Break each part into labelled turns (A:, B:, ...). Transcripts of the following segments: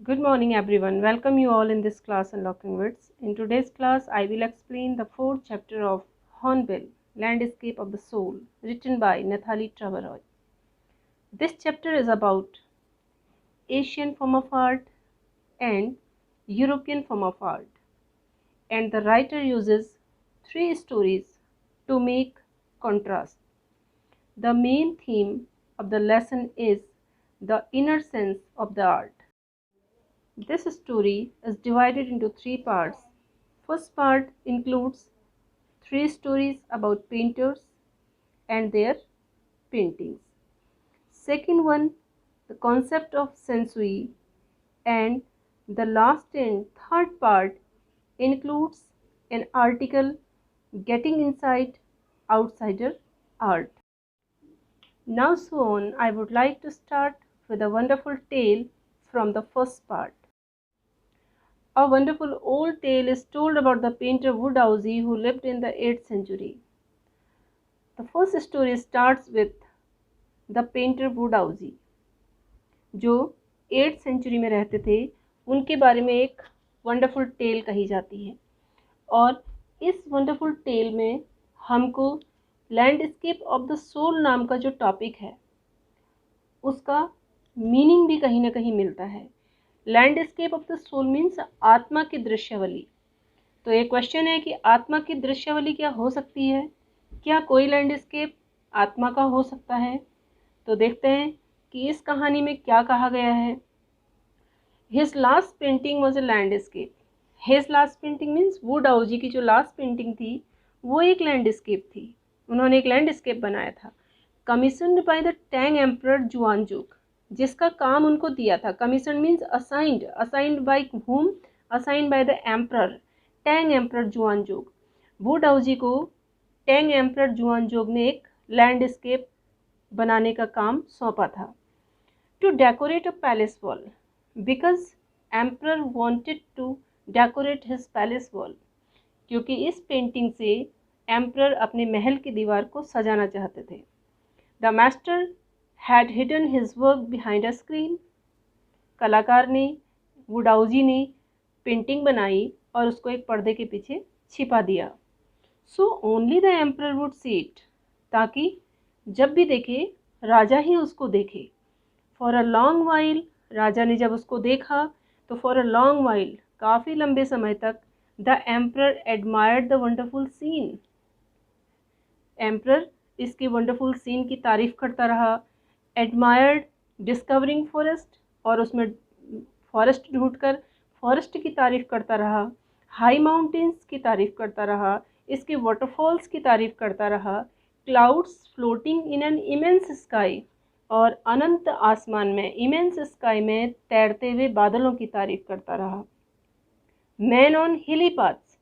A: Good morning everyone. Welcome you all in this class Unlocking Words. In today's class, I will explain the fourth chapter of Hornbill, Landscape of the Soul, written by Nathalie Travaroy. This chapter is about Asian form of art and European form of art, and the writer uses three stories to make contrast. The main theme of the lesson is the inner sense of the art. This story is divided into three parts. First part includes three stories about painters and their paintings. Second one, the concept of sensui, and the last and third part includes an article getting inside outsider art. Now soon I would like to start with a wonderful tale from the first part. A wonderful old tale is told about the painter Woodhouse who lived in the 8th century. The first story starts with the painter Woodhouse, जो 8th century में रहते थे। उनके बारे में एक wonderful tell कही जाती है और इस वंडरफुल टेल में हमको लैंडस्केप ऑफ द सोल नाम का जो टॉपिक है उसका मीनिंग भी कहीं ना कहीं मिलता है। Landscape of the soul means आत्मा की दृश्यावली। तो एक क्वेश्चन है कि आत्मा की दृश्यावली क्या हो सकती है? क्या कोई लैंडस्केप आत्मा का हो सकता है? तो देखते हैं कि इस कहानी में क्या कहा गया है। His last painting was a landscape. His last painting means Woodhouse की जो लास्ट पेंटिंग थी वो एक लैंडस्केप थी। उन्होंने एक लैंडस्केप बनाया था, commissioned by the Tang emperor Xuanzong, जिसका काम उनको दिया था। Commission means assigned, assigned by whom? Assigned by the emperor, Tang emperor Xuanzong. वुडहाउस को टैंग एम्परर जुआनजुक ने एक लैंडस्केप बनाने का काम सौंपा था। To decorate a palace wall, because emperor wanted to decorate his palace wall, क्योंकि इस पेंटिंग से एम्परर अपने महल की दीवार को सजाना चाहते थे। The master had hidden his work behind a screen, कलाकार ने, वुडहाउस ने पेंटिंग बनाई और उसको एक पर्दे के पीछे छिपा दिया। So only the emperor would see it, ताकि जब भी देखे राजा ही उसको देखे। फॉर अ लॉन्ग वाइल, राजा ने जब उसको देखा तो फॉर अ लॉन्ग वाइल, काफ़ी लंबे समय तक, the emperor admired the wonderful scene. Emperor इसके वंडरफुल सीन की तारीफ करता रहा। एडमायर्ड डिस्कवरिंग फॉरेस्ट, और उसमें फॉरेस्ट ढूंढकर फॉरेस्ट की तारीफ करता रहा। हाई माउंटेन्स की तारीफ करता रहा, इसके वाटरफॉल्स की तारीफ करता रहा। Clouds floating in an immense sky, और अनंत आसमान में, इमेंस स्काई में तैरते हुए बादलों की तारीफ करता रहा। मैन ऑन हिली पाथ्स,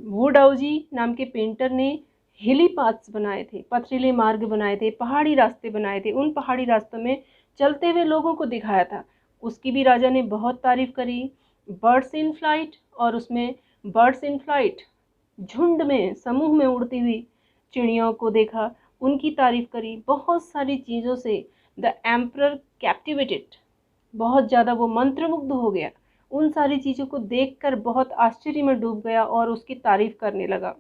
A: वुडहाउस नाम के पेंटर ने हिली पाथ्स बनाए थे, पथरीले मार्ग बनाए थे, पहाड़ी रास्ते बनाए थे। उन पहाड़ी रास्तों में चलते हुए लोगों को दिखाया था, उसकी भी राजा ने बहुत तारीफ करी। बर्ड्स इन फ्लाइट, और उसमें बर्ड्स इन फ्लाइट, झुंड में, समूह में उड़ती हुई चिड़ियों को देखा, उनकी तारीफ करी। बहुत सारी चीज़ों से द एम्परर कैप्टिवेटेड, बहुत ज़्यादा वो मंत्रमुग्ध हो गया। उन सारी चीज़ों को देखकर बहुत आश्चर्य में डूब गया और उसकी तारीफ करने लगा।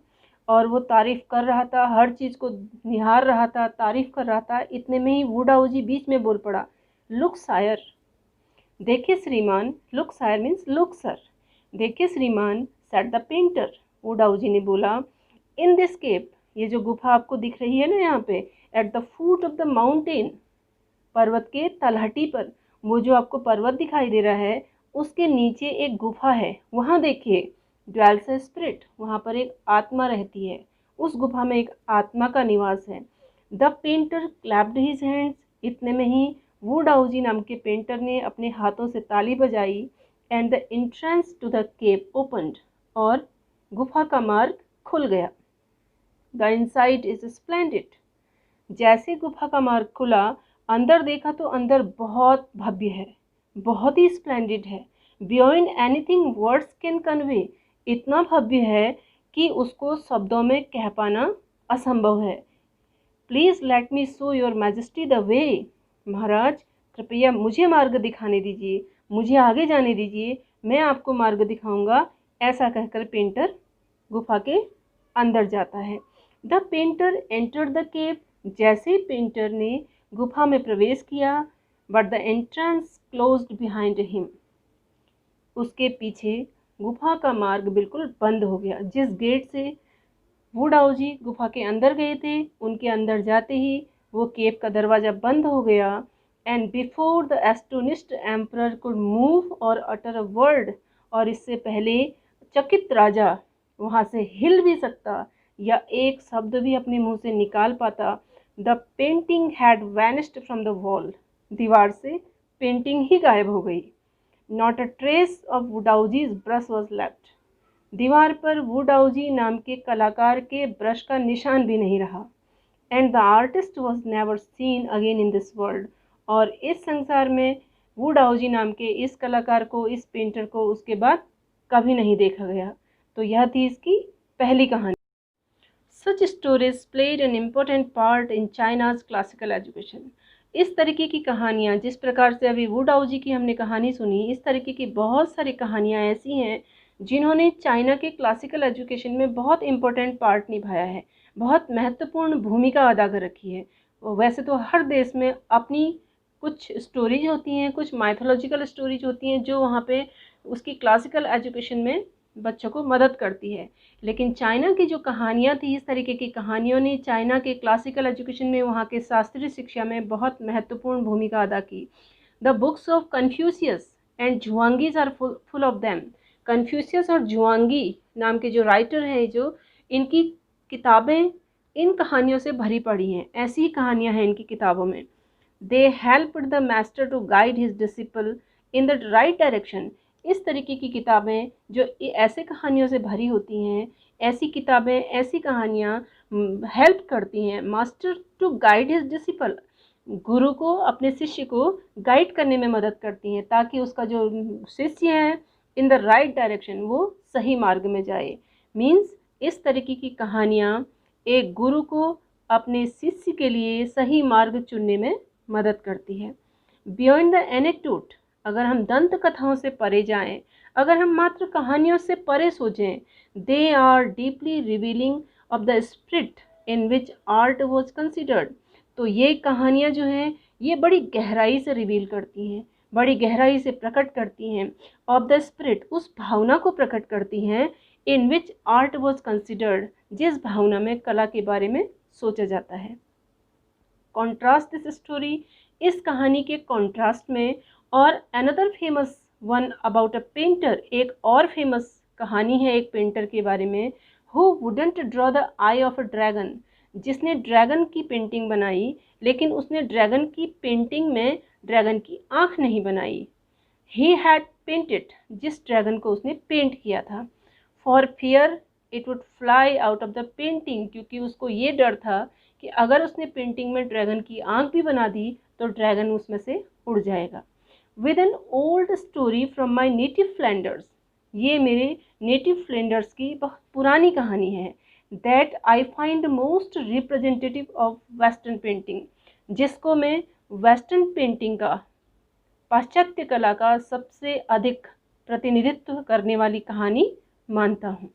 A: और वो तारीफ कर रहा था, हर चीज़ को निहार रहा था, तारीफ कर रहा था। इतने में ही वुडहाउस बीच में बोल पड़ा, लुक सायर, देखिए श्रीमान। Look sire means look sir, देखिए श्रीमान। सेड द पेंटर, वुडहाउस ने बोला। इन दिस केव, ये जो गुफा आपको दिख रही है ना यहाँ पे, at the foot of the mountain, पर्वत के तलहटी पर, वो जो आपको पर्वत दिखाई दे रहा है उसके नीचे एक गुफा है, वहाँ देखिए। ड्वेल्स अ स्पिरिट, वहाँ पर एक आत्मा रहती है, उस गुफा में एक आत्मा का निवास है। The painter clapped his hands, इतने में ही वुडहाउस नाम के पेंटर ने अपने हाथों से ताली बजाई। And the entrance to the cave opened, और गुफा का मार्ग खुल गया। द इनसाइड इज स्प्लेंडिड, जैसे गुफा का मार्ग खुला, अंदर देखा तो अंदर बहुत भव्य है, बहुत ही स्प्लेंडिड है। Beyond anything words can convey, इतना भव्य है कि उसको शब्दों में कह पाना असंभव है। Please let me show your majesty the way, महाराज कृपया मुझे मार्ग दिखाने दीजिए, मुझे आगे जाने दीजिए, मैं आपको मार्ग दिखाऊंगा। ऐसा कहकर पेंटर गुफा के अंदर जाता है। The painter enter the cave. जैसे ही पेंटर ने गुफा में प्रवेश किया, but the entrance closed behind him. उसके पीछे गुफा का मार्ग बिल्कुल बंद हो गया। जिस गेट से वुडाओ जी गुफा के अंदर गए थे, उनके अंदर जाते ही वो केव का दरवाज़ा बंद हो गया। And before the astonished emperor could move और अटर अ वर्ड, और इससे पहले चकित राजा वहाँ से हिल भी सकता या एक शब्द भी अपने मुंह से निकाल पाता, the painting had vanished from the wall. दीवार से पेंटिंग ही गायब हो गई। Not a trace of Wu Daozi's brush was left. दीवार पर वुडाओजी नाम के कलाकार के ब्रश का निशान भी नहीं रहा। And the artist was never seen again in this world. और इस संसार में वुडाओजी नाम के इस कलाकार को, इस पेंटर को उसके बाद कभी नहीं देखा गया। तो यह थी इसकी पहली कहानी। Such stories played an important part in China's classical education. इस तरीके की कहानियाँ, जिस प्रकार से अभी वुडाओ जी की हमने कहानी सुनी, इस तरीके की बहुत सारी कहानियाँ ऐसी हैं जिन्होंने चाइना के क्लासिकल एजुकेशन में बहुत इम्पोर्टेंट पार्ट निभाया है, बहुत महत्वपूर्ण भूमिका अदा कर रखी है। वैसे तो हर देश में अपनी कुछ स्टोरीज होती हैं, कुछ माइथोलॉजिकल स्टोरीज होती हैं जो वहाँ पे उसकी क्लासिकल एजुकेशन में बच्चों को मदद करती है, लेकिन चाइना की जो कहानियाँ थी, इस तरीके की कहानियों ने चाइना के क्लासिकल एजुकेशन में, वहाँ के शास्त्रीय शिक्षा में बहुत महत्वपूर्ण भूमिका अदा की। The books of Confucius and Zhuangzi's are full of them. Confucius और जुआंगी नाम के जो राइटर हैं, जो इनकी किताबें इन कहानियों से भरी पड़ी हैं। ऐसी ही कहानियाँ हैं इनकी किताबों में। They helped the master to guide his disciple in the right direction. इस तरीके की किताबें जो ऐसे कहानियों से भरी होती हैं, ऐसी किताबें, ऐसी कहानियाँ हेल्प करती हैं master to guide his disciple. गुरु को, अपने शिष्य को गाइड करने में मदद करती हैं ताकि उसका जो शिष्य है इन द राइट डायरेक्शन, वो सही मार्ग में जाए। मीन्स इस तरीके की कहानियाँ एक गुरु को अपने शिष्य के लिए सही मार्ग चुनने में मदद करती है। बियॉन्ड द एनेक्डोट, अगर हम दंत कथाओं से परे जाएं, अगर हम मात्र कहानियों से परे सोचें, they are deeply revealing of the spirit in which art was considered. तो ये कहानियाँ जो हैं, ये बड़ी गहराई से रिवील करती हैं, बड़ी गहराई से प्रकट करती हैं ऑफ द स्पिरिट, उस भावना को प्रकट करती हैं इन विच आर्ट वॉज कंसिडर्ड, जिस भावना में कला के बारे में सोचा जाता है। कॉन्ट्रास्ट दिस स्टोरी, इस कहानी के कॉन्ट्रास्ट में और another famous one about a painter, एक और फेमस कहानी है एक पेंटर के बारे में, who wouldn't draw the I of a dragon, जिसने ड्रैगन की पेंटिंग बनाई लेकिन उसने ड्रैगन की पेंटिंग में ड्रैगन की आँख नहीं बनाई। ही हैड पेंटेड, जिस ड्रैगन को उसने पेंट किया था, for fear it would fly out of the painting, क्योंकि उसको ये डर था कि अगर उसने पेंटिंग में ड्रैगन की आँख भी बना दी तो ड्रैगन उसमें से उड़ जाएगा। With an old story from my native Flanders, ये मेरे नेटिव फ्लैंडर्स की बहुत पुरानी कहानी है, that I find most representative of western painting, जिसको मैं वेस्टर्न पेंटिंग का, पाश्चात्य कला का सबसे अधिक प्रतिनिधित्व करने वाली कहानी मानता हूँ।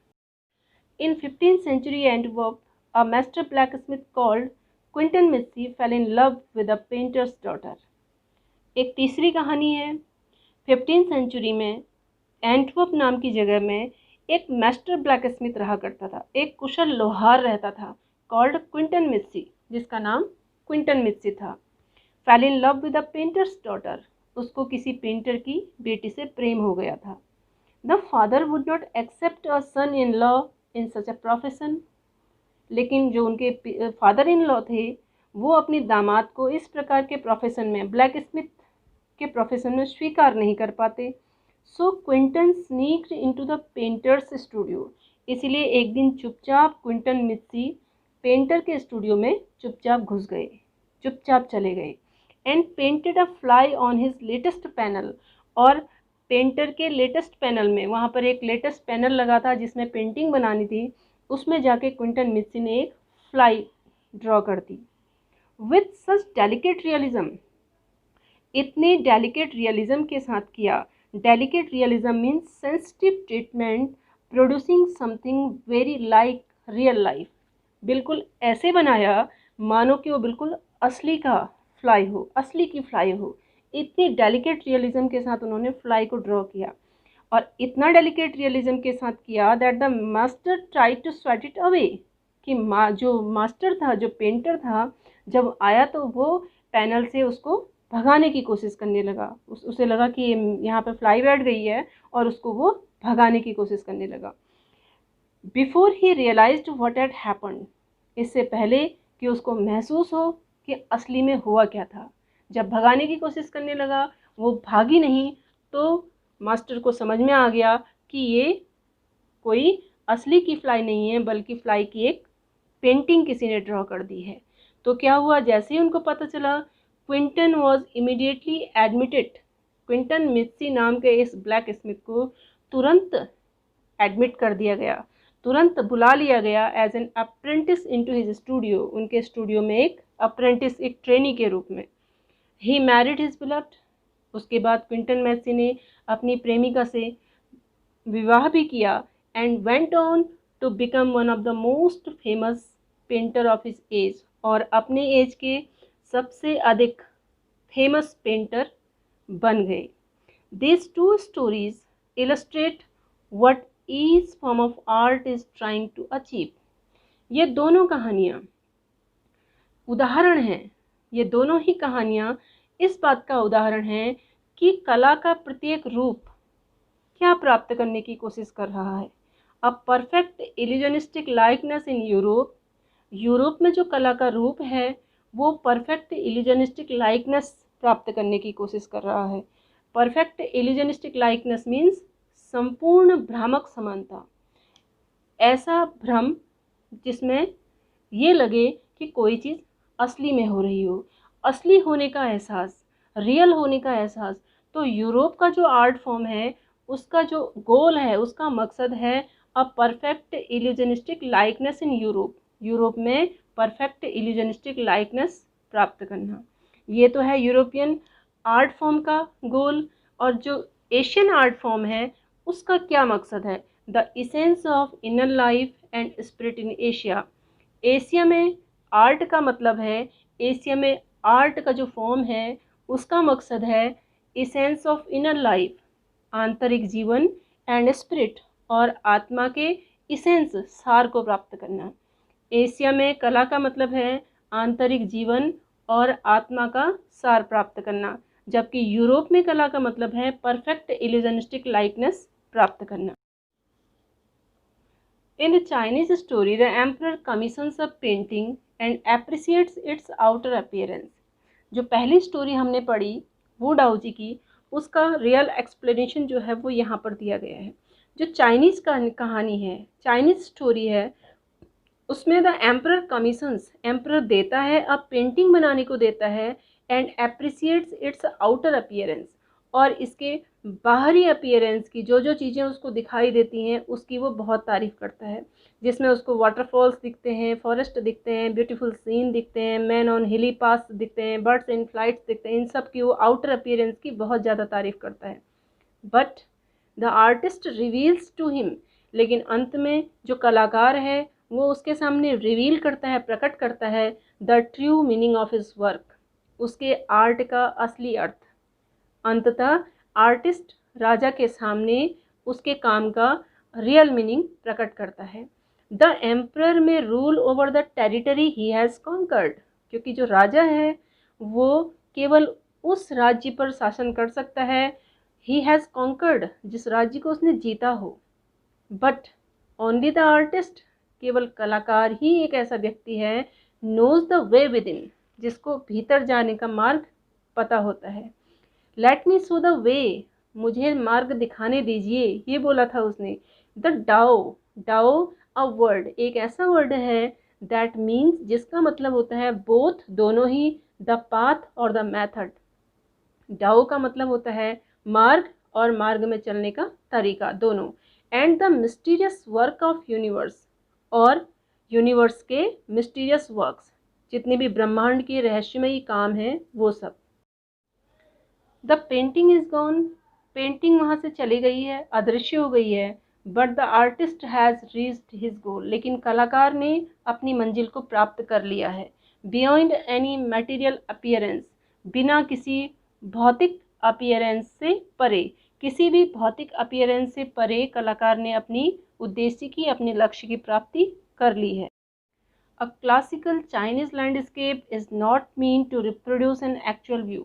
A: In 15th century Antwerp, a master blacksmith called Quinten Massys fell in love with a painter's daughter। एक तीसरी कहानी है। 15th century में एंटवर्प नाम की जगह में एक मास्टर ब्लैकस्मिथ रहा करता था, एक कुशल लोहार रहता था, कॉल्ड क्विंटन मिस्सी, जिसका नाम क्विंटन मिस्सी था। Fail in love with a painters daughter, उसको किसी पेंटर की बेटी से प्रेम हो गया था। The father would not accept a son in law in such a profession, लेकिन जो उनके फादर इन लॉ थे वो अपनी दामाद को इस प्रकार के प्रोफेशन में, ब्लैक स्मिथ के प्रोफेशन में स्वीकार नहीं कर पाते। So Quinten sneaked into the painter's studio, इसलिए एक दिन चुपचाप क्विंटन मिस्सी पेंटर के स्टूडियो में चुपचाप घुस गए, चुपचाप चले गए। And painted a fly on his latest panel, और पेंटर के लेटेस्ट पैनल में, वहाँ पर एक लेटेस्ट पैनल लगा था जिसमें पेंटिंग बनानी थी, उसमें जाके क्विंटन मिस्सी ने एक फ्लाई ड्रॉ कर दी। विथ सच डेलिकेट रियलिज्म, इतने डेलिकेट रियलिज्म के साथ किया। Delicate realism means sensitive treatment producing something very like real life. बिल्कुल ऐसे बनाया मानो कि वो बिल्कुल असली का फ्लाई हो, असली की फ्लाई हो। इतनी डेलिकेट रियलिज्म के साथ उन्होंने फ्लाई को ड्रॉ किया, और इतना डेलिकेट रियलिज्म के साथ किया that the master try to sweat it away, कि जो मास्टर था, जो पेंटर था, जब आया तो वो पैनल से उसको भगाने की कोशिश करने लगा। उसे लगा कि यहाँ पे फ्लाई बैठ गई है, और उसको वो भगाने की कोशिश करने लगा। Before he realized what had happened, इससे पहले कि उसको महसूस हो कि असली में हुआ क्या था। जब भगाने की कोशिश करने लगा, वो भागी नहीं, तो मास्टर को समझ में आ गया कि ये कोई असली की फ्लाई नहीं है, बल्कि फ्लाई की एक पेंटिंग किसी ने ड्रॉ कर दी है। तो क्या हुआ, जैसे ही उनको पता चला, Quinten was immediately admitted. Quinten Massys नाम के इस ब्लैक स्मिथ को तुरंत एडमिट कर दिया गया, तुरंत बुला लिया गया as an apprentice into his studio. उनके स्टूडियो में एक अप्रेंटिस, एक ट्रेनी के रूप में। He married his beloved. उसके बाद क्विंटन मैसी ने अपनी प्रेमिका से विवाह भी किया, and went on to become one of the most famous painter of his age. और अपने एज के सबसे अधिक फेमस पेंटर बन गए। These two stories illustrate what each form of art is trying to achieve. ये दोनों कहानियाँ उदाहरण हैं, ये दोनों ही कहानियाँ इस बात का उदाहरण हैं कि कला का प्रत्येक रूप क्या प्राप्त करने की कोशिश कर रहा है। A perfect illusionistic likeness in Europe, Europe में जो कला का रूप है वो परफेक्ट इल्यूजनिस्टिक लाइकनेस प्राप्त करने की कोशिश कर रहा है। परफेक्ट इल्यूजनिस्टिक लाइकनेस मीन्स संपूर्ण भ्रामक समानता, ऐसा भ्रम जिसमें ये लगे कि कोई चीज़ असली में हो रही हो, असली होने का एहसास, रियल होने का एहसास। तो यूरोप का जो आर्ट फॉर्म है, उसका जो गोल है, उसका मकसद है a perfect illusionistic likeness in Europe. Europe में परफेक्ट इल्यूजनिस्टिक लाइकनेस प्राप्त करना, ये तो है यूरोपियन आर्ट फॉर्म का गोल। और जो एशियन आर्ट फॉर्म है, उसका क्या मकसद है, the essence of inner life and spirit in Asia. Asia में आर्ट का मतलब है, एशिया में आर्ट का जो फॉर्म है उसका मकसद है इसेंस ऑफ इनर लाइफ, आंतरिक जीवन, एंड स्पिरिट, और आत्मा के इसेंस, सार को प्राप्त करना। एशिया में कला का मतलब है आंतरिक जीवन और आत्मा का सार प्राप्त करना, जबकि यूरोप में कला का मतलब है परफेक्ट इल्यूजनिस्टिक लाइकनेस प्राप्त करना। In the Chinese story, the emperor commissions a painting and appreciates its outer appearance. जो पहली स्टोरी हमने पढ़ी वो डाओ जी की, उसका रियल एक्सप्लेनेशन जो है वो यहाँ पर दिया गया है। जो चाइनीज़ का कहानी है, चाइनीज़ स्टोरी है, उसमें द एम्परर कमीशंस, एम्परर देता है, अब पेंटिंग बनाने को देता है, एंड एप्रिसिएट्स इट्स आउटर अपीयरेंस, और इसके बाहरी अपीयरेंस की जो जो चीज़ें उसको दिखाई देती हैं उसकी वो बहुत तारीफ़ करता है। जिसमें उसको वाटरफॉल्स दिखते हैं, फॉरेस्ट दिखते हैं, ब्यूटीफुल सीन दिखते हैं, मैन ऑन हिली पास दिखते हैं, बर्ड्स इन फ्लाइट्स दिखते हैं, इन सब की वो आउटर अपीयरेंस की बहुत ज़्यादा तारीफ़ करता है। But the artist reveals to him, लेकिन अंत में जो कलाकार है वो उसके सामने रिवील करता है, प्रकट करता है the true meaning of his work, उसके आर्ट का असली अर्थ। अंततः आर्टिस्ट राजा के सामने उसके काम का रियल मीनिंग प्रकट करता है। The emperor may rule over the territory he has conquered, क्योंकि जो राजा है वो केवल उस राज्य पर शासन कर सकता है, ही हैज़ कॉन्कर्ड, जिस राज्य को उसने जीता हो। बट ओनली द आर्टिस्ट, केवल कलाकार ही एक ऐसा व्यक्ति है, knows the way within, जिसको भीतर जाने का मार्ग पता होता है। Let me show the way, मुझे मार्ग दिखाने दीजिए, ये बोला था उसने। The Dao, Dao a word, एक ऐसा वर्ड है दैट मीन्स, जिसका मतलब होता है बोथ, दोनों ही, द पाथ और द मेथड। डाओ का मतलब होता है मार्ग, और मार्ग में चलने का तरीका, दोनों। And the mysterious work of universe, और यूनिवर्स के मिस्टीरियस वर्क्स, जितने भी ब्रह्मांड के रहस्यमयी काम हैं वो सब। The painting is gone, painting वहाँ से चली गई है, अदृश्य हो गई है। But the artist has reached his goal, लेकिन कलाकार ने अपनी मंजिल को प्राप्त कर लिया है। बियॉन्ड एनी मटेरियल अपीयरेंस, बिना किसी भौतिक अपीयरेंस से परे, किसी भी भौतिक अपीयरेंस से परे कलाकार ने अपनी उद्देश्य की, अपने लक्ष्य की प्राप्ति कर ली है। A classical Chinese landscape is not meant to reproduce an actual view.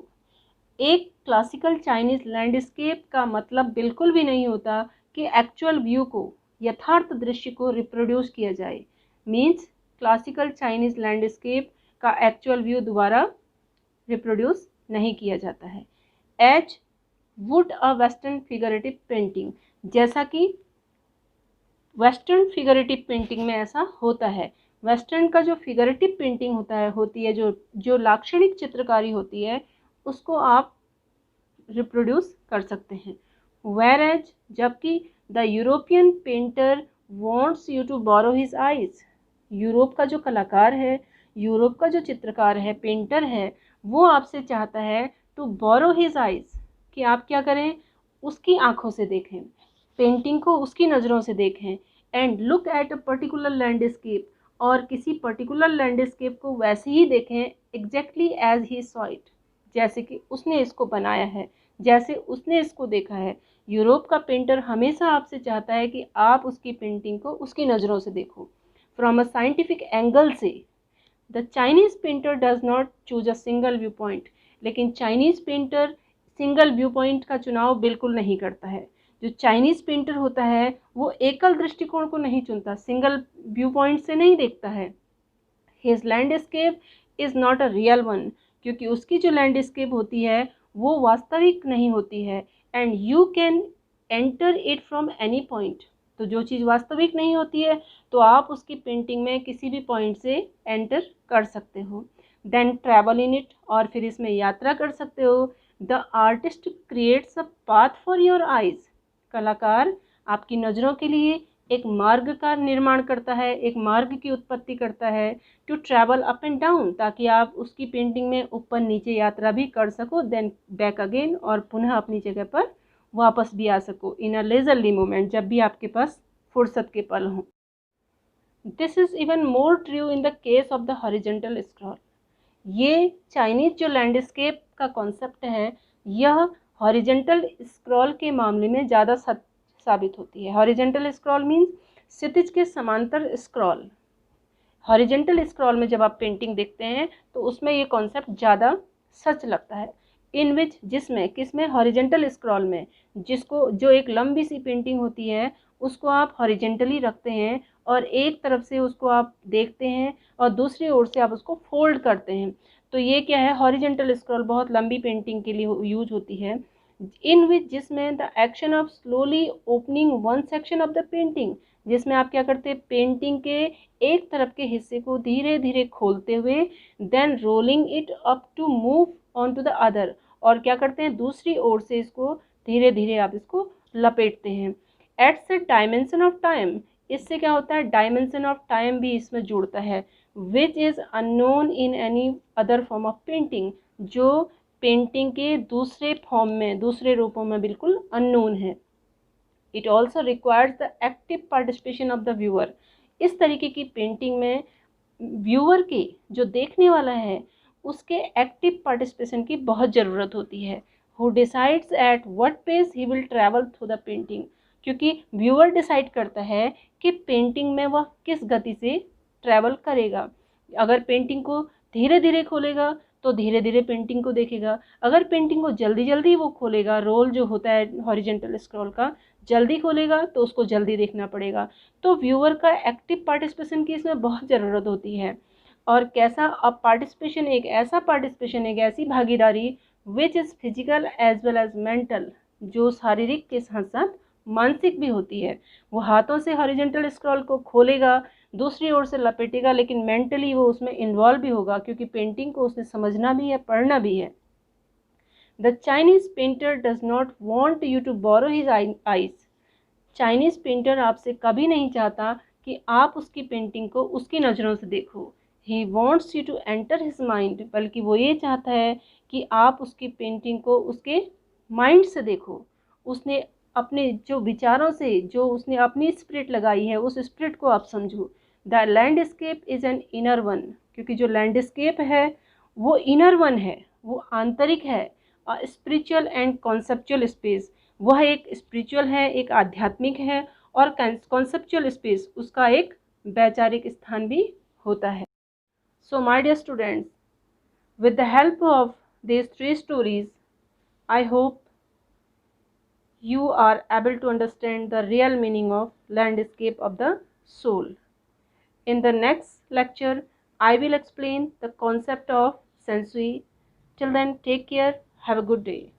A: एक क्लासिकल चाइनीज लैंडस्केप का मतलब बिल्कुल भी नहीं होता कि एक्चुअल व्यू को, यथार्थ दृश्य को रिप्रोड्यूस किया जाए। मीन्स क्लासिकल चाइनीज लैंडस्केप का एक्चुअल व्यू दोबारा रिप्रोड्यूस नहीं किया जाता है। As would a western figurative painting, जैसा कि वेस्टर्न फिगरेटिव पेंटिंग में ऐसा होता है। वेस्टर्न का जो फिगरेटिव पेंटिंग होती है जो लाक्षणिक चित्रकारी होती है, उसको आप रिप्रोड्यूस कर सकते हैं। वेयर एज, जबकि the European painter wants you to borrow his eyes, Europe का जो कलाकार है, यूरोप का जो चित्रकार है, पेंटर है, वो आपसे चाहता है टू बोरो हिज आइज, कि आप क्या करें, उसकी आंखों से देखें, पेंटिंग को उसकी नज़रों से देखें। And look at a particular landscape, और किसी पर्टिकुलर लैंडस्केप को वैसे ही देखें exactly as he saw it, जैसे कि उसने इसको बनाया है, जैसे उसने इसको देखा है। यूरोप का पेंटर हमेशा आपसे चाहता है कि आप उसकी पेंटिंग को उसकी नज़रों से देखो, फ्रॉम अ साइंटिफिक एंगल से। The Chinese painter does not choose a single view point, लेकिन Chinese painter single view point का चुनाव बिल्कुल नहीं करता है। जो चाइनीज़ पेंटर होता है वो एकल दृष्टिकोण को नहीं चुनता, सिंगल व्यू पॉइंट से नहीं देखता है। His landscape is not a real one, क्योंकि उसकी जो लैंडस्केप होती है वो वास्तविक नहीं होती है। And you can enter it from any point, तो जो चीज़ वास्तविक नहीं होती है तो आप उसकी पेंटिंग में किसी भी पॉइंट से एंटर कर सकते हो। देन ट्रैवल इन इट, और फिर इसमें यात्रा कर सकते हो। The artist creates a path for your eyes, कलाकार आपकी नज़रों के लिए एक मार्ग का निर्माण करता है, एक मार्ग की उत्पत्ति करता है। To travel up and down, ताकि आप उसकी पेंटिंग में ऊपर नीचे यात्रा भी कर सको, देन बैक अगेन, और पुनः अपनी जगह पर वापस भी आ सको इन अ लेजरली मोमेंट, जब भी आपके पास फुर्सत के पल हों। This is even more true in the case of the horizontal scroll. ये चाइनीज़ जो लैंडस्केप का कॉन्सेप्ट है, यह हॉरिजेंटल स्क्रॉल के मामले में ज़्यादा साबित होती है। हॉरिजेंटल स्क्रॉल मीन्स क्षितिज के समांतर स्क्रॉल। हॉरिजेंटल स्क्रॉल में जब आप पेंटिंग देखते हैं तो उसमें ये कॉन्सेप्ट ज़्यादा सच लगता है। इन विच, जिसमें, किसमें, हॉरिजेंटल स्क्रॉल में, जिसको, जो एक लंबी सी पेंटिंग होती है उसको आप हॉरिजेंटली रखते हैं और एक तरफ से उसको आप देखते हैं और दूसरी ओर से आप उसको फोल्ड करते हैं। तो ये क्या है, हॉरिजेंटल स्क्रॉल बहुत लंबी पेंटिंग के लिए यूज होती है। इन विच, जिसमें the action of slowly opening one section of the painting, जिसमें आप क्या करते हैं, पेंटिंग के एक तरफ के हिस्से को धीरे धीरे खोलते हुए, then rolling it up to move on to the other, और क्या करते हैं, दूसरी ओर से इसको धीरे धीरे आप इसको लपेटते हैं। एट्स अ डायमेंशन ऑफ टाइम, इससे क्या होता है, डायमेंशन ऑफ टाइम भी इसमें जुड़ता है। Which is unknown in any other form of painting, जो पेंटिंग के दूसरे फॉर्म में, दूसरे रूपों में बिल्कुल अननोन है। It also requires the active participation of the viewer, इस तरीके की पेंटिंग में व्यूअर के, जो देखने वाला है, उसके एक्टिव पार्टिसिपेशन की बहुत ज़रूरत होती है। Who decides at what pace he will travel through the painting, क्योंकि व्यूअर डिसाइड करता है कि पेंटिंग में वह किस गति से ट्रैवल करेगा। अगर पेंटिंग को धीरे धीरे खोलेगा तो धीरे धीरे पेंटिंग को देखेगा, अगर पेंटिंग को जल्दी जल्दी वो खोलेगा, रोल जो होता है हॉरिजेंटल स्क्रॉल का, जल्दी खोलेगा तो उसको जल्दी देखना पड़ेगा। तो व्यूअर का एक्टिव पार्टिसिपेशन की इसमें बहुत ज़रूरत होती है। और कैसा, अब पार्टिसिपेशन, एक ऐसा पार्टिसिपेशन, एक ऐसी भागीदारी which is physical as well as mental, जो शारीरिक के साथ साथ मानसिक भी होती है। वो हाथों से हॉरिजेंटल स्क्रॉल को खोलेगा, दूसरी ओर से लपेटेगा, लेकिन मेंटली वो उसमें इन्वॉल्व भी होगा, क्योंकि पेंटिंग को उसने समझना भी है, पढ़ना भी है। The Chinese painter does not want you to borrow his eyes, Chinese painter आपसे कभी नहीं चाहता कि आप उसकी पेंटिंग को उसकी नज़रों से देखो। He wants you to enter his mind, बल्कि वो ये चाहता है कि आप उसकी पेंटिंग को उसके माइंड से देखो, उसने अपने जो विचारों से जो उसने अपनी स्पिरिट लगाई है उस स्पिरिट को आप समझो। The landscape is an inner one, क्योंकि जो लैंडस्केप है वो इनर वन है, वो आंतरिक है। स्पिरिचुअल एंड कॉन्सेप्चुअल स्पेस, वह एक स्पिरिचुअल है, एक आध्यात्मिक है, और कॉन्सेप्चुअल स्पेस उसका एक वैचारिक स्थान भी होता है। So my dear students, with the help of these three stories, I hope you are able to understand the real meaning of landscape of the soul. In the next lecture, I will explain the concept of sensory. Till then, take care. Have a good day.